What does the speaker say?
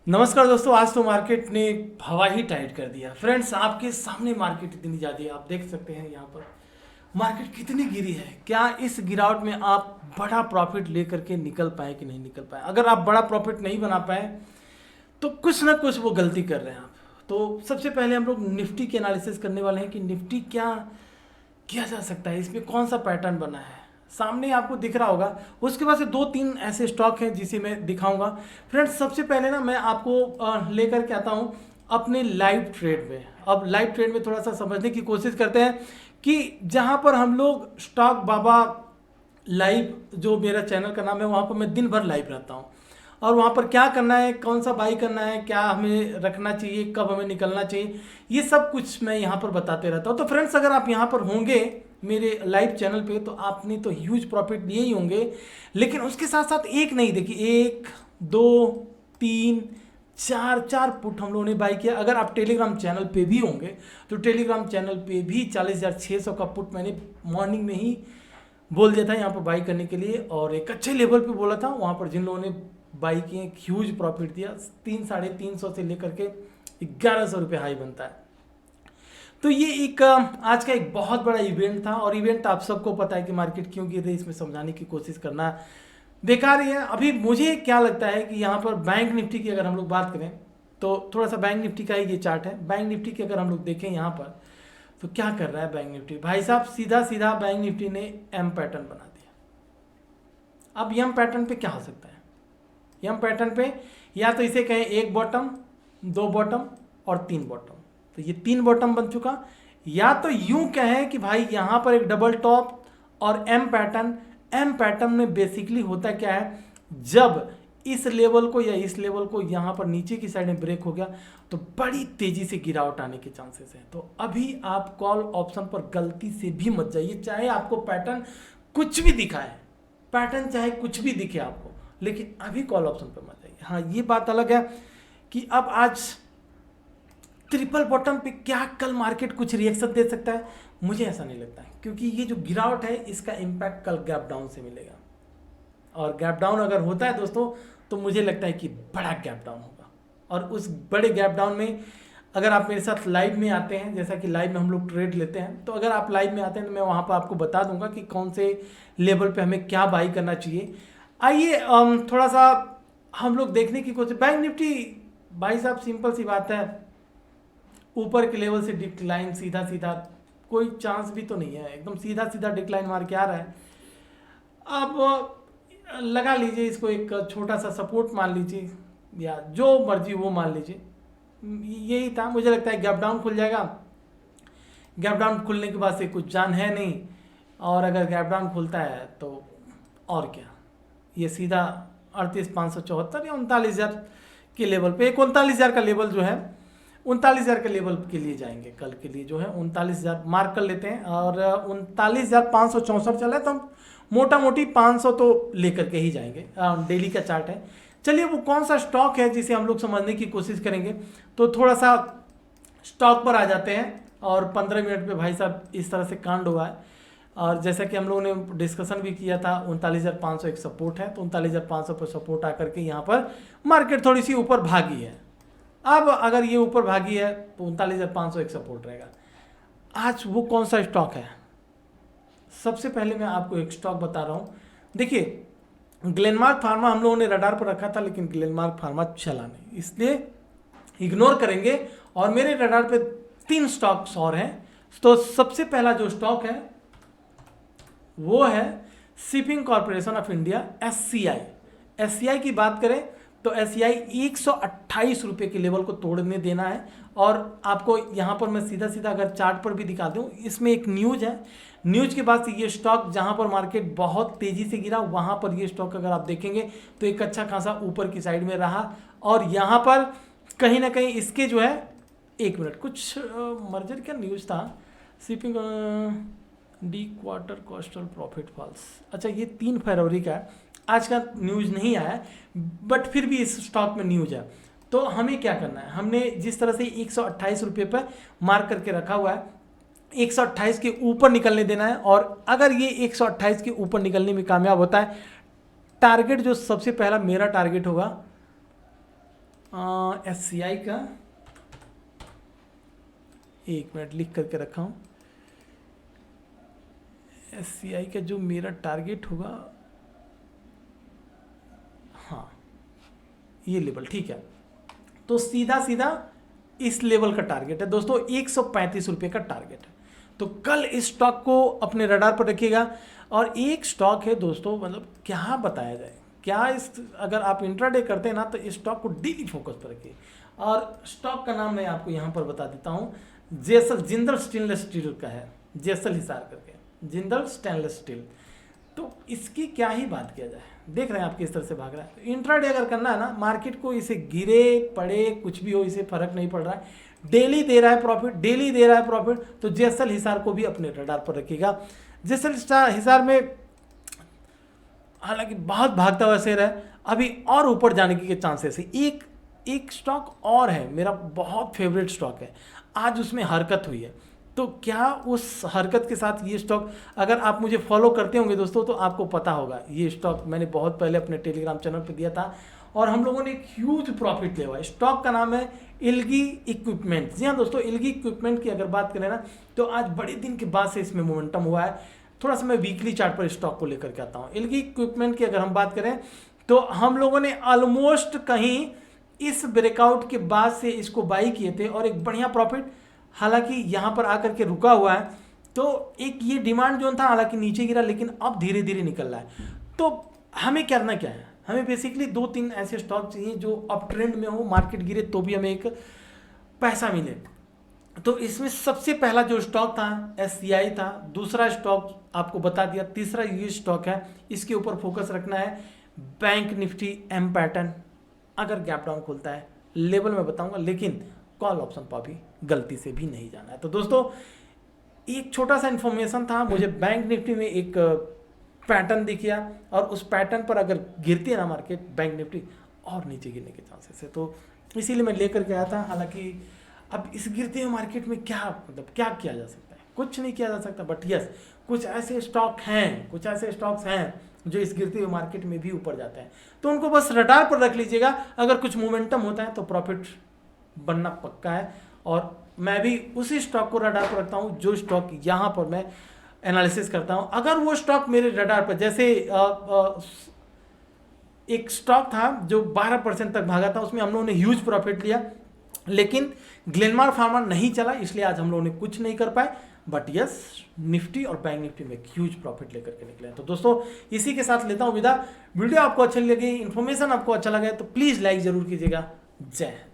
नमस्कार दोस्तों। आज तो मार्केट ने हवा ही टाइट कर दिया फ्रेंड्स। आपके सामने मार्केट इतनी ज़्यादा है, आप देख सकते हैं यहाँ पर मार्केट कितनी गिरी है। क्या इस गिरावट में आप बड़ा प्रॉफिट लेकर के निकल पाए कि नहीं निकल पाए? अगर आप बड़ा प्रॉफिट नहीं बना पाए तो कुछ ना कुछ वो गलती कर रहे हैं आप। तो सबसे पहले हम लोग निफ्टी की एनालिसिस करने वाले हैं कि निफ्टी क्या किया जा सकता है, इसमें कौन सा पैटर्न बना है। सामने आपको दिख रहा होगा। उसके बाद से दो तीन ऐसे स्टॉक हैं जिसे मैं दिखाऊंगा फ्रेंड्स। सबसे पहले ना मैं आपको लेकर के आता हूँ अपने लाइव ट्रेड में। अब लाइव ट्रेड में थोड़ा सा समझने की कोशिश करते हैं कि जहाँ पर हम लोग स्टॉक बाबा लाइव, जो मेरा चैनल का नाम है, वहाँ पर मैं दिन भर लाइव रहता हूँ और वहाँ पर क्या करना है, कौन सा बाई करना है, क्या हमें रखना चाहिए, कब हमें निकलना चाहिए, ये सब कुछ मैं यहाँ पर बताते रहता हूँ। तो फ्रेंड्स, अगर आप यहाँ पर होंगे मेरे लाइव चैनल पे तो आपने तो ह्यूज प्रॉफिट लिए ही होंगे। लेकिन उसके साथ साथ एक नहीं, देखिए, एक दो तीन चार चार पुट हम लोगों ने बाई किया। अगर आप टेलीग्राम चैनल पे भी होंगे तो टेलीग्राम चैनल पे भी 40,600 का पुट मैंने मॉर्निंग में ही बोल दिया था यहाँ पर बाई करने के लिए, और एक अच्छे लेवल पे बोला था। वहाँ पर जिन लोगों ने बाई किए ह्यूज प्रॉफिट दिया। 300-350 से लेकर के 1100 रुपये हाई बनता है। तो ये एक आज का एक बहुत बड़ा इवेंट था, और इवेंट आप सबको पता है कि मार्केट क्यों गिर रही है, इसमें समझाने की कोशिश करना बेकार ही है। अभी मुझे क्या लगता है कि यहाँ पर बैंक निफ्टी की अगर हम लोग बात करें तो थोड़ा सा बैंक निफ्टी का ही ये चार्ट है। बैंक निफ्टी की अगर हम लोग देखें यहाँ पर तो क्या कर रहा है बैंक निफ्टी, भाई साहब, सीधा सीधा बैंक निफ्टी ने एम पैटर्न बना दिया। अब एम पैटर्न पे क्या हो सकता है? एम पैटर्न पे या तो इसे कहें एक बॉटम, दो बॉटम और तीन बॉटम। तो ये तीन बॉटम बन चुका। या तो यूं कहें कि भाई यहाँ पर एक डबल टॉप और एम पैटर्न। एम पैटर्न में बेसिकली होता क्या है, जब इस लेवल को या इस लेवल को यहाँ पर नीचे की साइड में ब्रेक हो गया तो बड़ी तेजी से गिरावट आने के चांसेस हैं। तो अभी आप कॉल ऑप्शन पर गलती से भी मत जाइए, चाहे आपको पैटर्न कुछ भी दिखाए, पैटर्न चाहे कुछ भी दिखे आपको, लेकिन अभी कॉल ऑप्शन पर मत जाइए। हाँ, ये बात अलग है कि अब आज ट्रिपल बॉटम पे क्या कल मार्केट कुछ रिएक्शन दे सकता है? मुझे ऐसा नहीं लगता है, क्योंकि ये जो गिरावट है इसका इम्पैक्ट कल गैप डाउन से मिलेगा। और गैप डाउन अगर होता है दोस्तों तो मुझे लगता है कि बड़ा गैप डाउन होगा। और उस बड़े गैप डाउन में अगर आप मेरे साथ लाइव में आते हैं, जैसा कि लाइव में हम लोग ट्रेड लेते हैं, तो अगर आप लाइव में आते हैं तो मैं वहाँ पर आपको बता दूंगा कि कौन से लेवल पे हमें क्या बाई करना चाहिए। आइए थोड़ा सा हम लोग देखने की कोशिश। बैंक निफ्टी, भाई साहब, सिंपल सी बात है, ऊपर के लेवल से डिक्लाइन सीधा सीधा, कोई चांस भी तो नहीं है, एकदम सीधा सीधा डिक्लाइन मार के आ रहा है। अब लगा लीजिए इसको, एक छोटा सा सपोर्ट मान लीजिए या जो मर्जी वो मान लीजिए। यही था, मुझे लगता है गैप डाउन खुल जाएगा। गैप डाउन खुलने के बाद से कुछ जान है नहीं, और अगर गैप डाउन खुलता है तो और क्या, ये सीधा 38,574 या 39,000 के लेवल पे, एक 39,000 का लेवल जो है, 39,000 के लेवल के लिए जाएंगे कल के लिए, जो है 39,000 मार्क कर लेते हैं। और 39,564 चला है तो हम मोटा मोटी 500 तो लेकर के ही जाएंगे। डेली का चार्ट है। चलिए, वो कौन सा स्टॉक है जिसे हम लोग समझने की कोशिश करेंगे। तो थोड़ा सा स्टॉक पर आ जाते हैं, और 15 मिनट पे भाई साहब इस तरह से कांड हुआ है। और जैसा कि हम लोगों ने डिस्कशन भी किया था, 39,500 एक सपोर्ट है, तो 39,500 पर सपोर्ट आकर के यहाँ पर मार्केट थोड़ी सी ऊपर भागी है। अब अगर ये ऊपर भागी है तो 39,500 एक सपोर्ट रहेगा। आज वो कौन सा स्टॉक है? सबसे पहले मैं आपको एक स्टॉक बता रहा हूँ। देखिए, ग्लेनमार्क फार्मा हम लोगों ने रडार पर रखा था, लेकिन ग्लेनमार्क फार्मा चला नहीं, इसलिए इग्नोर करेंगे। और मेरे रडार पे 3 स्टॉक्स और हैं। तो सबसे पहला जो स्टॉक है वो है shipping corporation of India, SCI। SCI की बात करें तो SCI 128 रुपये के लेवल को तोड़ने देना है। और आपको यहाँ पर मैं सीधा सीधा अगर चार्ट पर भी दिखा दूँ, इसमें एक न्यूज है। न्यूज के बाद से ये स्टॉक, जहाँ पर मार्केट बहुत तेज़ी से गिरा, वहाँ पर ये स्टॉक अगर आप देखेंगे तो एक अच्छा खासा ऊपर की साइड में रहा। और यहाँ पर कहीं ना कहीं इसके जो है, एक मिनट, कुछ मर्जर का न्यूज़ था, shipping D quarter coastal profit falls. अच्छा, ये 3 फरवरी का है, आज का न्यूज़ नहीं आया है, बट फिर भी इस स्टॉक में न्यूज़ है। तो हमें क्या करना है, हमने जिस तरह से 128 रुपये पर मार्क करके रखा हुआ है, 128 के ऊपर निकलने देना है। और अगर ये 128 के ऊपर निकलने में कामयाब होता है, टारगेट जो सबसे पहला मेरा टारगेट होगा SCI का, एक मिनट लिख करके रखा हूँ, SCI का जो मेरा टारगेट होगा, हाँ ये लेवल, ठीक है। तो सीधा सीधा इस लेवल का टारगेट है दोस्तों, 135 रुपये का टारगेट है। तो कल इस स्टॉक को अपने रडार पर रखिएगा। और एक स्टॉक है दोस्तों, मतलब क्या बताया जाए, क्या इस, अगर आप इंट्राडे करते हैं ना तो इस स्टॉक को डेली फोकस पर रखिए। और स्टॉक का नाम मैं आपको यहाँ पर बता देता हूँ, जिंदल स्टेनलेस स्टील का है, जैसल हिसार करके, जिंदल स्टेनलेस स्टील। तो इसकी क्या ही बात किया जाए, देख रहे हैं आप किस तरह से भाग रहा है। इंट्राडे अगर करना है ना, मार्केट को इसे गिरे पड़े कुछ भी हो, इसे फर्क नहीं पड़ रहा है, डेली दे रहा है प्रॉफिट, डेली दे रहा है प्रॉफिट। तो जैसल हिसार को भी अपने रडार पर रखिएगा। जैसल हिसार में हालांकि बहुत भागता हुआ शेयर है, अभी और ऊपर जाने के चांसेस है। एक स्टॉक और है मेरा बहुत फेवरेट स्टॉक है, आज उसमें हरकत हुई है। तो क्या उस हरकत के साथ ये स्टॉक, अगर आप मुझे फॉलो करते होंगे दोस्तों तो आपको पता होगा, ये स्टॉक मैंने बहुत पहले अपने टेलीग्राम चैनल पे दिया था और हम लोगों ने एक ह्यूज प्रॉफिट लिया हुआ है। स्टॉक का नाम है इल्गी इक्विपमेंट। जी हाँ दोस्तों, इल्गी इक्विपमेंट की अगर बात करें ना, तो आज बड़े दिन के बाद से इसमें मोमेंटम हुआ है। थोड़ा सा मैं वीकली चार्ट पर स्टॉक को लेकर के आता हूँ। इल्गी इक्विपमेंट की अगर हम बात करें तो हम लोगों ने ऑलमोस्ट कहीं इस ब्रेकआउट के बाद से इसको बाई किए थे और एक बढ़िया प्रॉफिट, हालांकि यहाँ पर आकर के रुका हुआ है। तो एक ये डिमांड जोन था, हालांकि नीचे गिरा, लेकिन अब धीरे धीरे निकल रहा है। तो हमें करना क्या है, हमें बेसिकली 2-3 ऐसे स्टॉक चाहिए जो अप ट्रेंड में हो, मार्केट गिरे तो भी हमें एक पैसा मिले। तो इसमें सबसे पहला जो स्टॉक था SCI था, दूसरा स्टॉक आपको बता दिया, तीसरा ये स्टॉक है, इसके ऊपर फोकस रखना है। बैंक निफ्टी M पैटर्न, अगर गैप डाउन खुलता है लेवल में बताऊंगा, लेकिन कॉल ऑप्शन पर भी गलती से भी नहीं जाना है। तो दोस्तों एक छोटा सा इन्फॉर्मेशन था, मुझे बैंक निफ्टी में एक पैटर्न दिख गया और उस पैटर्न पर अगर गिरती है ना मार्केट, बैंक निफ्टी और नीचे गिरने के चांसेस है। तो इसीलिए मैं लेकर के आया था। हालांकि अब इस गिरते हुए मार्केट में क्या मतलब क्या किया जा सकता है, कुछ नहीं किया जा सकता, बट यस कुछ ऐसे स्टॉक्स हैं जो इस गिरते हुए मार्केट में भी ऊपर जाते हैं। तो उनको बस रडार पर रख लीजिएगा, अगर कुछ मोमेंटम होता है तो प्रॉफिट बनना पक्का है। और मैं भी उसी स्टॉक को रडार पर रखता हूँ जो स्टॉक यहाँ पर मैं एनालिसिस करता हूँ। अगर वो स्टॉक मेरे रडार पर, जैसे एक स्टॉक था जो 12% तक भागा था, उसमें हम लोगों ने ह्यूज प्रॉफिट लिया, लेकिन ग्लेनमार्क फार्मा नहीं चला, इसलिए आज हम लोगों ने कुछ नहीं कर पाए। बट यस निफ्टी और बैंक निफ्टी में ह्यूज प्रॉफिट लेकर के निकले हैं। तो दोस्तों इसी के साथ लेता हूँ विदा। वीडियो आपको अच्छी लगी, इन्फॉर्मेशन आपको अच्छा लगा तो प्लीज़ लाइक जरूर कीजिएगा। जय हिंद।